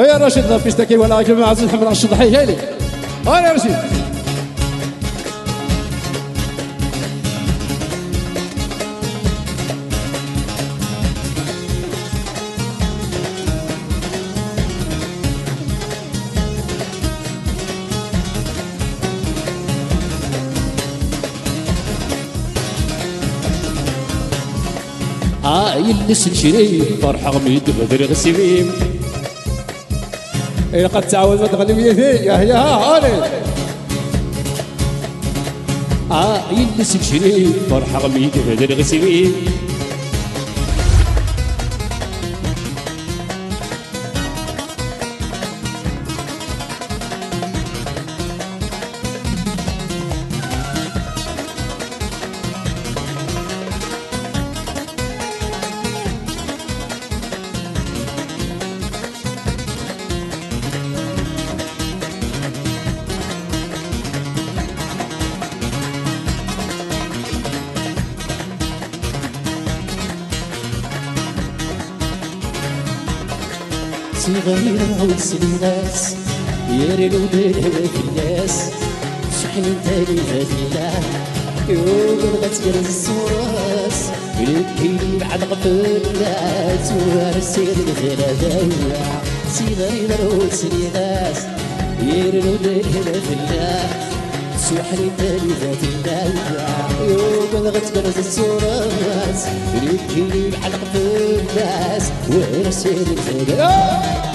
يا رشيد لا بيشتكي ولا جماعة الحمراء الشطحية لي يا رشيد. يلس الشريف فرحة غميد بدر غسيم إلا قد تعاود ما تغلب يدي يا هاني. يلس الشريف فرحة غميد بدر غسيم صغيرة وسناس يا الوداد هوا في الناس شحال تاني هادينا يوم غتقرز الصراس يلكيني بعد غفلات ورسيد الغرادة. صغيرة وسناس يا الوداد هوا في الناس شحال تاني هادينا يوم غتقرز الصراس يلكيني بعد غفلات ورسيد الغرادة.